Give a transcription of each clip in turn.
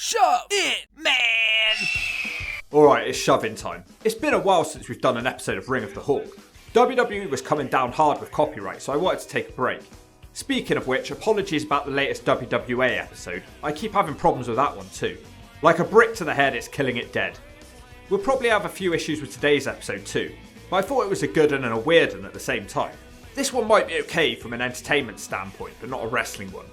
Shove it, man! Alright, it's shove-in time. It's been a while since we've done an episode of Ring of the Hawk. WWE was coming down hard with copyright, so I wanted to take a break. Speaking of which, apologies about the latest WWA episode. I keep having problems with that one too. Like a brick to the head, it's killing it dead. We'll probably have a few issues with today's episode too, but I thought it was a good one and a weird one at the same time. This one might be okay from an entertainment standpoint, but not a wrestling one.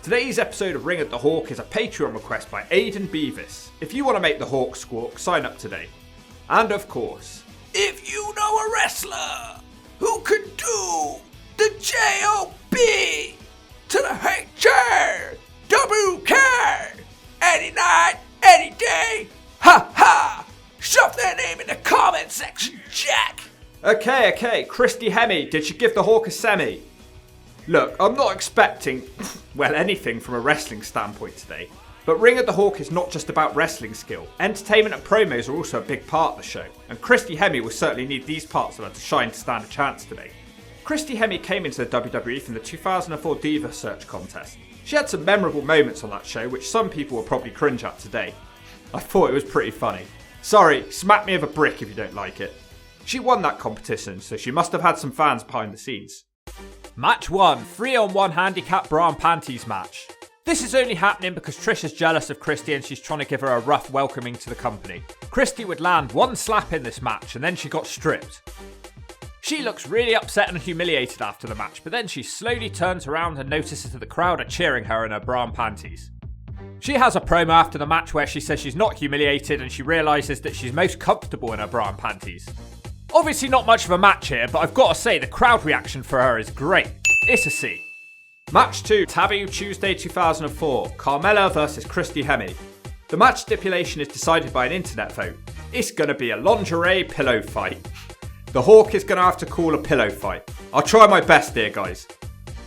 Today's episode of Ring of the Hawk is a Patreon request by Aidan Beavis. If you want to make the Hawk squawk, sign up today. And of course, if you know a wrestler who can do the J-O-B to the H-J-W-K any night, any day, ha ha, shove their name in the comment section, Jack. Okay, Christy Hemme, did she give the Hawk a semi? Look, I'm not expecting, anything from a wrestling standpoint today. But Ring of the Hawk is not just about wrestling skill. Entertainment and promos are also a big part of the show. And Christy Hemme will certainly need these parts of her to shine to stand a chance today. Christy Hemme came into the WWE from the 2004 Diva search contest. She had some memorable moments on that show, which some people will probably cringe at today. I thought it was pretty funny. Sorry, smack me with a brick if you don't like it. She won that competition, so she must have had some fans behind the scenes. Match 1, 3-on-1 handicap bra and panties match. This is only happening because Trish is jealous of Christy and she's trying to give her a rough welcoming to the company. Christy would land one slap in this match and then she got stripped. She looks really upset and humiliated after the match, but then she slowly turns around and notices that the crowd are cheering her in her bra and panties. She has a promo after the match where she says she's not humiliated and she realises that she's most comfortable in her bra and panties. Obviously not much of a match here, but I've got to say the crowd reaction for her is great. It's a C. Match 2, Taboo Tuesday 2004, Carmella vs Christy Hemme. The match stipulation is decided by an internet vote. It's going to be a lingerie pillow fight. The Hawk is going to have to call a pillow fight. I'll try my best here, guys.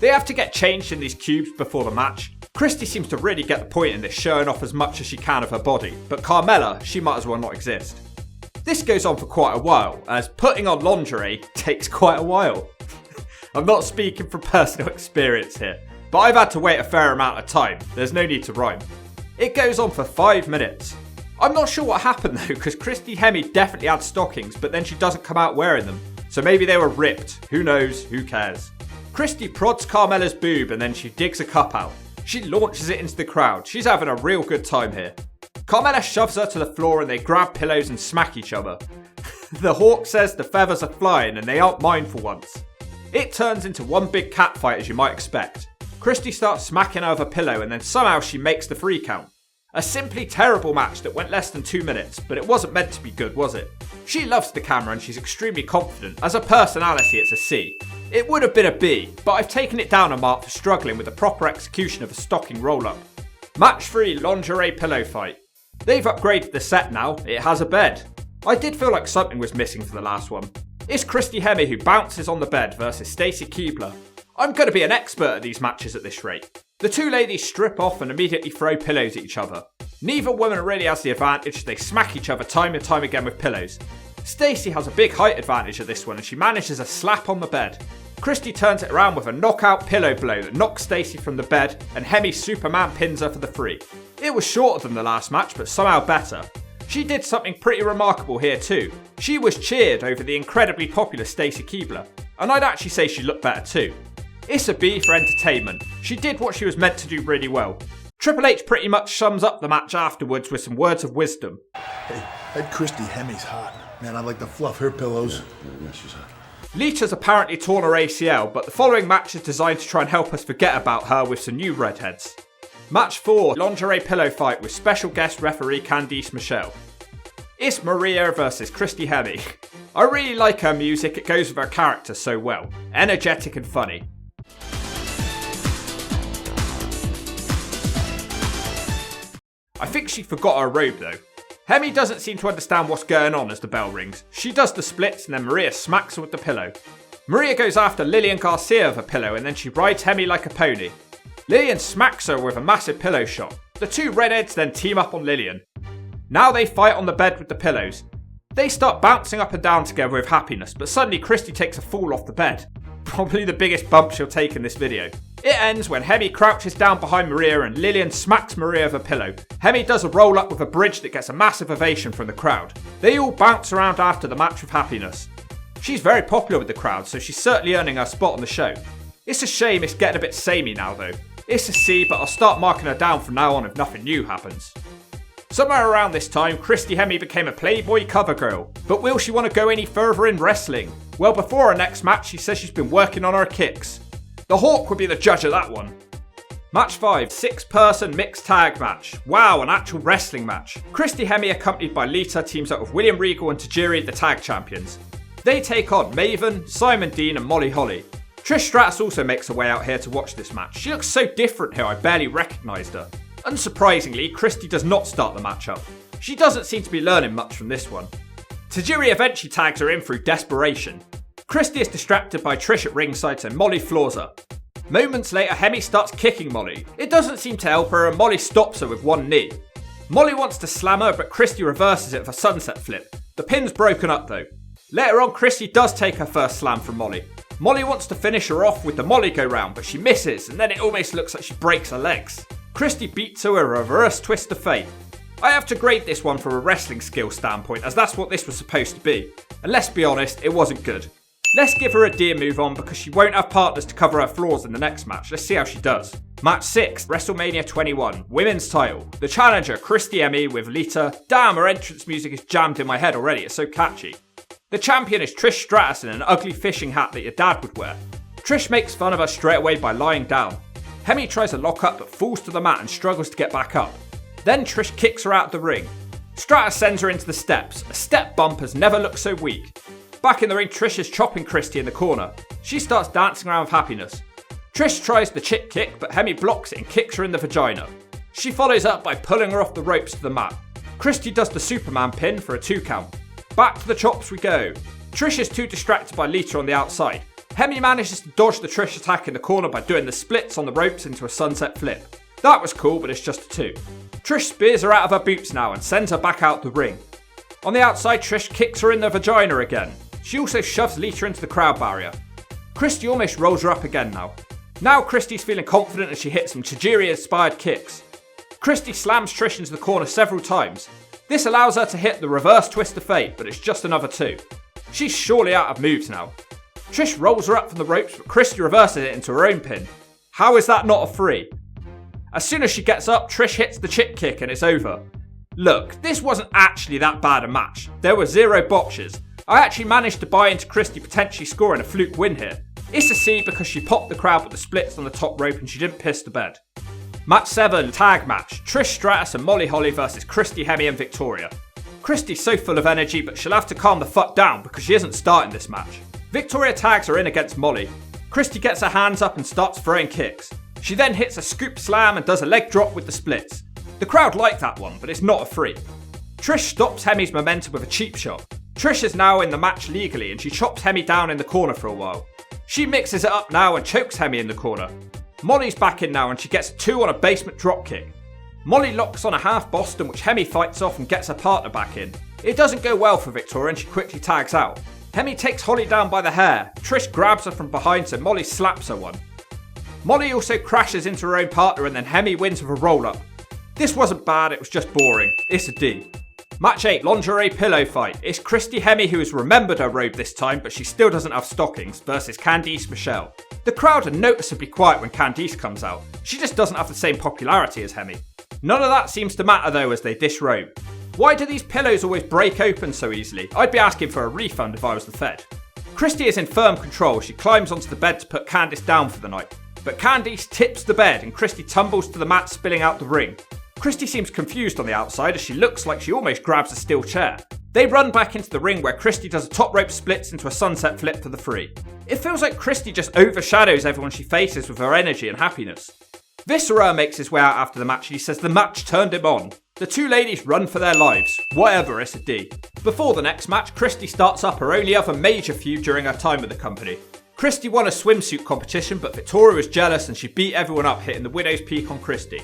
They have to get changed in these cubes before the match. Christy seems to really get the point in this, showing off as much as she can of her body, but Carmella, she might as well not exist. This goes on for quite a while, as putting on lingerie takes quite a while. I'm not speaking from personal experience here, but I've had to wait a fair amount of time. There's no need to rhyme. It goes on for 5 minutes. I'm not sure what happened though, because Christy Hemme definitely had stockings, but then she doesn't come out wearing them. So maybe they were ripped. Who knows? Who cares? Christy prods Carmella's boob and then she digs a cup out. She launches it into the crowd. She's having a real good time here. Carmella shoves her to the floor and they grab pillows and smack each other. The Hawk says the feathers are flying and they aren't mine for once. It turns into one big cat fight as you might expect. Christy starts smacking her with a pillow and then somehow she makes the 3 count. A simply terrible match that went less than 2 minutes, but it wasn't meant to be good, was it? She loves the camera and she's extremely confident. As a personality, it's a C. It would have been a B, but I've taken it down a mark for struggling with the proper execution of a stocking roll-up. Match 3, lingerie pillow fight. They've upgraded the set now, it has a bed. I did feel like something was missing for the last one. It's Christy Hemme who bounces on the bed versus Stacy Keibler. I'm going to be an expert at these matches at this rate. The two ladies strip off and immediately throw pillows at each other. Neither woman really has the advantage, they smack each other time and time again with pillows. Stacy has a big height advantage at this one and she manages a slap on the bed. Christy turns it around with a knockout pillow blow that knocks Stacy from the bed and Hemme Superman pins her for the 3. It was shorter than the last match but somehow better. She did something pretty remarkable here too. She was cheered over the incredibly popular Stacy Keibler, and I'd actually say she looked better too. It's a B for entertainment. She did what she was meant to do really well. Triple H pretty much sums up the match afterwards with some words of wisdom. Hey, that Christy Hemme's hot. Man, I'd like to fluff her pillows. Yeah, she's hot. Lita's apparently torn her ACL, but the following match is designed to try and help us forget about her with some new redheads. Match 4, lingerie pillow fight with special guest referee Candice Michelle. It's Maria versus Christy Hemme. I really like her music, it goes with her character so well. Energetic and funny. I think she forgot her robe though. Hemme doesn't seem to understand what's going on as the bell rings. She does the splits and then Maria smacks her with the pillow. Maria goes after Lillian Garcia with a pillow and then she rides Hemme like a pony. Lillian smacks her with a massive pillow shot. The two redheads then team up on Lillian. Now they fight on the bed with the pillows. They start bouncing up and down together with happiness, but suddenly Christy takes a fall off the bed. probably the biggest bump she'll take in this video. It ends when Hemme crouches down behind Maria and Lillian smacks Maria with a pillow. Hemme does a roll up with a bridge that gets a massive ovation from the crowd. They all bounce around after the match with happiness. She's very popular with the crowd, so she's certainly earning her spot on the show. It's a shame it's getting a bit samey now though. It's a C, but I'll start marking her down from now on if nothing new happens. Somewhere around this time, Christy Hemme became a Playboy cover girl. But will she want to go any further in wrestling? Well, before her next match, she says she's been working on her kicks. The Hawk would be the judge of that one. Match 5, 6-person mixed tag match. Wow, an actual wrestling match. Christy Hemme, accompanied by Lita, teams up with William Regal and Tajiri, the tag champions. They take on Maven, Simon Dean and Molly Holly. Trish Stratus also makes her way out here to watch this match. She looks so different here, I barely recognised her. Unsurprisingly, Christy does not start the match up. She doesn't seem to be learning much from this one. Tajiri eventually tags her in through desperation. Christy is distracted by Trish at ringside, so Molly floors her. Moments later, Hemme starts kicking Molly. It doesn't seem to help her and Molly stops her with one knee. Molly wants to slam her, but Christy reverses it with a sunset flip. The pin's broken up though. Later on, Christy does take her first slam from Molly. Molly wants to finish her off with the Molly go round, but she misses, and then it almost looks like she breaks her legs. Christy beats her with a reverse twist of fate. I have to grade this one from a wrestling skill standpoint, as that's what this was supposed to be. And let's be honest, it wasn't good. Let's give her a D and move on because she won't have partners to cover her flaws in the next match. Let's see how she does. Match 6, Wrestlemania 21, Women's title. The challenger, Christy Hemme with Lita. Damn, her entrance music is jammed in my head already, it's so catchy. The champion is Trish Stratus in an ugly fishing hat that your dad would wear. Trish makes fun of her straight away by lying down. Hemme tries to lock up but falls to the mat and struggles to get back up. Then Trish kicks her out of the ring. Stratus sends her into the steps. A step bump has never looked so weak. Back in the ring, Trish is chopping Christy in the corner. She starts dancing around with happiness. Trish tries the chip kick, but Hemme blocks it and kicks her in the vagina. She follows up by pulling her off the ropes to the mat. Christy does the Superman pin for a 2 count. Back to the chops we go. Trish is too distracted by Lita on the outside. Hemme manages to dodge the Trish attack in the corner by doing the splits on the ropes into a sunset flip. That was cool, but it's just a 2. Trish spears her out of her boots now and sends her back out the ring. On the outside, Trish kicks her in the vagina again. She also shoves Lita into the crowd barrier. Christy almost rolls her up again now. Now Christy's feeling confident as she hits some Tajiri-inspired kicks. Christy slams Trish into the corner several times. This allows her to hit the reverse twist of fate, but it's just another 2. She's surely out of moves now. Trish rolls her up from the ropes, but Christy reverses it into her own pin. How is that not a 3? As soon as she gets up, Trish hits the chip kick and it's over. Look, this wasn't actually that bad a match. There were 0 botches. I actually managed to buy into Christy potentially scoring a fluke win here. It's a C because she popped the crowd with the splits on the top rope and she didn't piss the bed. Match 7, tag match. Trish Stratus and Molly Holly versus Christy Hemme and Victoria. Christy's so full of energy, but she'll have to calm the fuck down because she isn't starting this match. Victoria tags her in against Molly. Christy gets her hands up and starts throwing kicks. She then hits a scoop slam and does a leg drop with the splits. The crowd like that one, but it's not a 3. Trish stops Hemme's momentum with a cheap shot. Trish is now in the match legally and she chops Hemme down in the corner for a while. She mixes it up now and chokes Hemme in the corner. Molly's back in now and she gets a 2 on a basement dropkick. Molly locks on a half Boston which Hemme fights off and gets her partner back in. It doesn't go well for Victoria and she quickly tags out. Hemme takes Holly down by the hair. Trish grabs her from behind so Molly slaps her one. Molly also crashes into her own partner and then Hemme wins with a roll-up. This wasn't bad, it was just boring. It's a D. Match 8, lingerie pillow fight. It's Christy Hemme who has remembered her robe this time, but she still doesn't have stockings, versus Candice Michelle. The crowd are noticeably quiet when Candice comes out. She just doesn't have the same popularity as Hemme. None of that seems to matter though as they disrobe. Why do these pillows always break open so easily? I'd be asking for a refund if I was the Fed. Christy is in firm control. She climbs onto the bed to put Candice down for the night. But Candice tips the bed and Christy tumbles to the mat, spilling out the ring. Christy seems confused on the outside as she looks like she almost grabs a steel chair. They run back into the ring where Christy does a top rope splits into a sunset flip for the 3. It feels like Christy just overshadows everyone she faces with her energy and happiness. Viscera makes his way out after the match and he says the match turned him on. The 2 ladies run for their lives. Whatever, it's a D. Before the next match, Christy starts up her only other major feud during her time with the company. Christy won a swimsuit competition, but Victoria was jealous and she beat everyone up, hitting the Widow's Peak on Christy.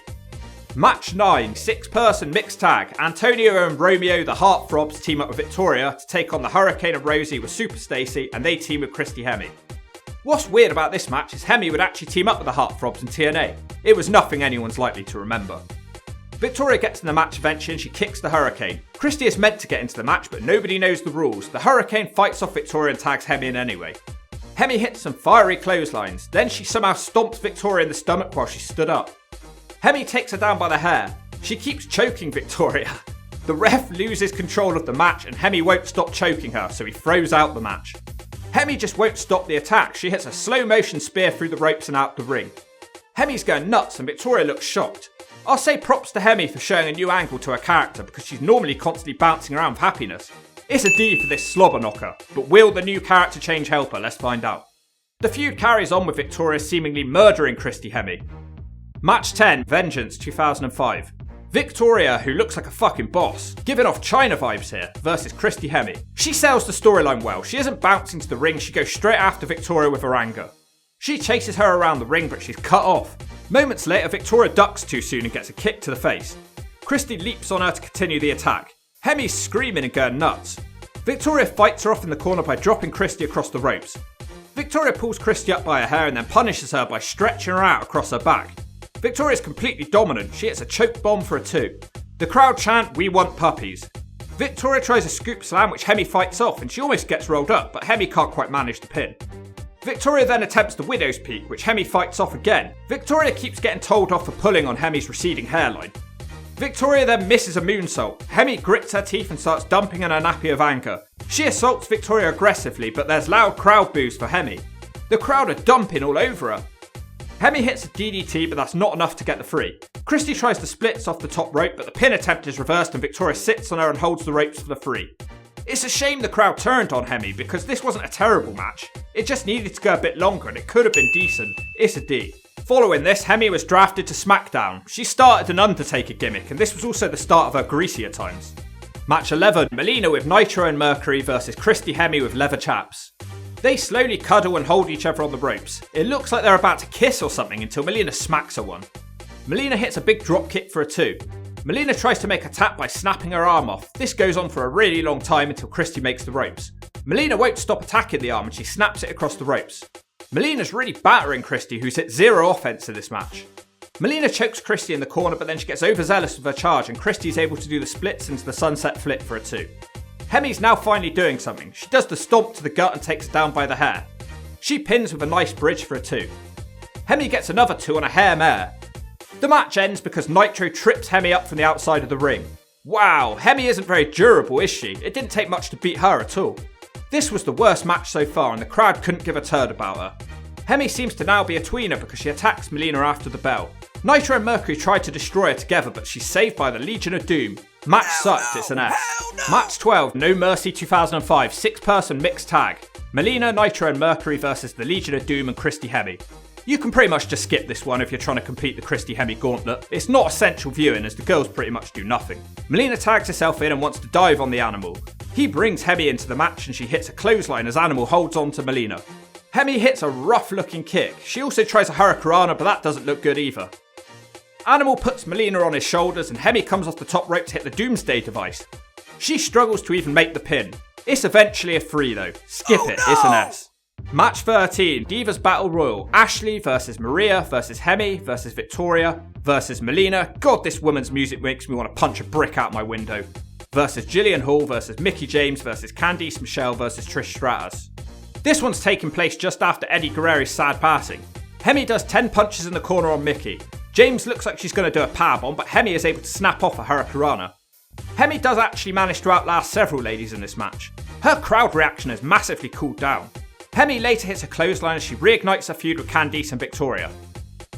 Match 9, 6-person mixed tag. Antonio and Romeo, the Heartthrobs, team up with Victoria to take on the Hurricane and Rosie with Super Stacy, and they team with Christy Hemme. What's weird about this match is Hemme would actually team up with the Heartthrobs in TNA. It was nothing anyone's likely to remember. Victoria gets in the match eventually and she kicks the Hurricane. Christy is meant to get into the match, but nobody knows the rules. The Hurricane fights off Victoria and tags Hemme in anyway. Hemme hits some fiery clotheslines, then she somehow stomps Victoria in the stomach while she stood up. Hemme takes her down by the hair. She keeps choking Victoria. The ref loses control of the match and Hemme won't stop choking her, so he throws out the match. Hemme just won't stop the attack. She hits a slow motion spear through the ropes and out the ring. Hemme's going nuts and Victoria looks shocked. I'll say props to Hemme for showing a new angle to her character because she's normally constantly bouncing around with happiness. It's a D for this slobber knocker, but will the new character change help her? Let's find out. The feud carries on with Victoria seemingly murdering Christy Hemme. Match 10, Vengeance 2005. Victoria, who looks like a fucking boss, giving off China vibes here, versus Christy Hemme. She sells the storyline well. She isn't bouncing to the ring, she goes straight after Victoria with her anger. She chases her around the ring, but she's cut off. Moments later, Victoria ducks too soon and gets a kick to the face. Christy leaps on her to continue the attack. Hemme's screaming and going nuts. Victoria fights her off in the corner by dropping Christy across the ropes. Victoria pulls Christy up by her hair and then punishes her by stretching her out across her back. Victoria's completely dominant. She hits a choke bomb for a 2. The crowd chant, "We want puppies." Victoria tries a scoop slam which Hemme fights off and she almost gets rolled up, but Hemme can't quite manage the pin. Victoria then attempts the Widow's Peak, which Hemme fights off again. Victoria keeps getting told off for pulling on Hemme's receding hairline. Victoria then misses a moonsault. Hemme grits her teeth and starts dumping in her nappy of anger. She assaults Victoria aggressively, but there's loud crowd boos for Hemme. The crowd are dumping all over her. Hemme hits a DDT, but that's not enough to get the free. Christy tries the splits off the top rope, but the pin attempt is reversed and Victoria sits on her and holds the ropes for the free. It's a shame the crowd turned on Hemme because this wasn't a terrible match. It just needed to go a bit longer and it could have been decent. It's a D. Following this, Hemme was drafted to SmackDown. She started an Undertaker gimmick and this was also the start of her greasier times. Match 11, Melina with Nitro and Mercury versus Christy Hemme with leather chaps. They slowly cuddle and hold each other on the ropes. It looks like they're about to kiss or something until Melina smacks her one. Melina hits a big drop kick for a 2. Melina tries to make a tap by snapping her arm off. This goes on for a really long time until Christy makes the ropes. Melina won't stop attacking the arm and she snaps it across the ropes. Melina's really battering Christy, who's hit 0 offense in this match. Melina chokes Christy in the corner, but then she gets overzealous with her charge and Christy's able to do the splits into the sunset flip for a 2. Hemme's now finally doing something. She does the stomp to the gut and takes it down by the hair. She pins with a nice bridge for a 2. Hemme gets another 2 on a hair mare. The match ends because Nitro trips Hemme up from the outside of the ring. Wow, Hemme isn't very durable, is she? It didn't take much to beat her at all. This was the worst match so far and the crowd couldn't give a turd about her. Hemme seems to now be a tweener because she attacks Melina after the bell. Nitro and Mercury tried to destroy her together, but she's saved by the Legion of Doom. Match sucks, it's an S. Match 12, No Mercy 2005, 6-person mixed tag. Melina, Nitro and Mercury versus the Legion of Doom and Christy Hemme. You can pretty much just skip this one if you're trying to complete the Christy Hemme gauntlet. It's not essential viewing as the girls pretty much do nothing. Melina tags herself in and wants to dive on the Animal. He brings Hemme into the match and she hits a clothesline as Animal holds on to Melina. Hemme hits a rough looking kick. She also tries a Hurricanrana, but that doesn't look good either. Animal puts Melina on his shoulders and Hemme comes off the top rope to hit the Doomsday device. She struggles to even make the pin. It's eventually a 3 though. Skip it, it's an S. Match 13, Divas Battle Royal. Ashley versus Maria versus Hemme versus Victoria versus Melina. God, this woman's music makes me want to punch a brick out my window. Versus Jillian Hall versus Mickie James versus Candice Michelle versus Trish Stratus. This one's taking place just after Eddie Guerrero's sad passing. Hemme does 10 punches in the corner on Mickie. James looks like she's going to do a powerbomb, but Hemme is able to snap off a Hurricanrana. Hemme does actually manage to outlast several ladies in this match. Her crowd reaction has massively cooled down. Hemme later hits a clothesline as she reignites her feud with Candice and Victoria.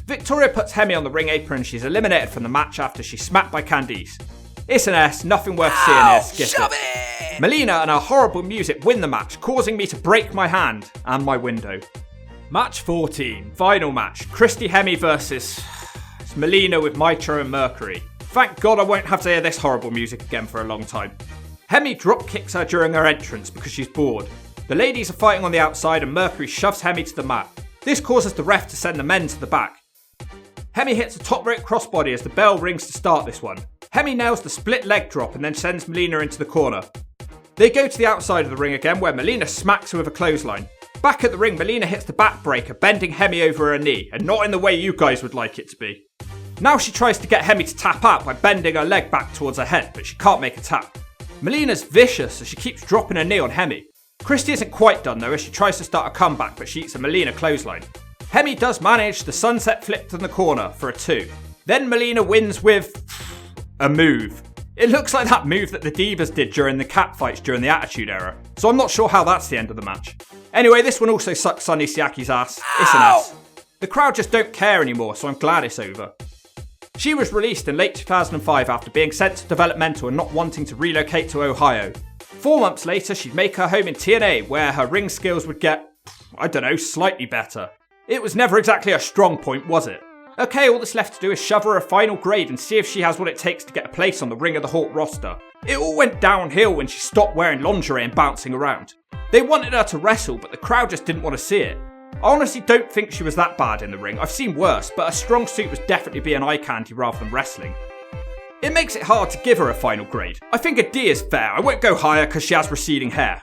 Victoria puts Hemme on the ring apron and she's eliminated from the match after she's smacked by Candice. It's an S, nothing worth seeing here, skip it. Melina and her horrible music win the match, causing me to break my hand and my window. Match 14, final match, Christy Hemme versus Melina with Nitro and Mercury. Thank God I won't have to hear this horrible music again for a long time. Hemme drop kicks her during her entrance because she's bored. The ladies are fighting on the outside and Mercury shoves Hemme to the mat. This causes the ref to send the men to the back. Hemme hits a top rope crossbody as the bell rings to start this one. Hemme nails the split leg drop and then sends Melina into the corner. They go to the outside of the ring again where Melina smacks her with a clothesline. Back at the ring, Melina hits the backbreaker, bending Hemme over her knee, and not in the way you guys would like it to be. Now she tries to get Hemme to tap out by bending her leg back towards her head, but she can't make a tap. Melina's vicious as she keeps dropping her knee on Hemme. Christy isn't quite done though as she tries to start a comeback, but she eats a Melina clothesline. Hemme does manage the sunset flip to the corner for a 2. Then Melina wins with a move. It looks like that move that the Divas did during the catfights during the Attitude Era, so I'm not sure how that's the end of the match. Anyway, this one also sucks Sonny Siaki's ass. It's an S. The crowd just don't care anymore, so I'm glad it's over. She was released in late 2005 after being sent to developmental and not wanting to relocate to Ohio. 4 months later, she'd make her home in TNA, where her ring skills would get, slightly better. It was never exactly a strong point, was it? Okay, all that's left to do is shove her a final grade and see if she has what it takes to get a place on the Ring of the Hawk roster. It all went downhill when she stopped wearing lingerie and bouncing around. They wanted her to wrestle, but the crowd just didn't want to see it. I honestly don't think she was that bad in the ring. I've seen worse, but a strong suit was definitely being eye candy rather than wrestling. It makes it hard to give her a final grade. I think a D is fair. I won't go higher because she has receding hair.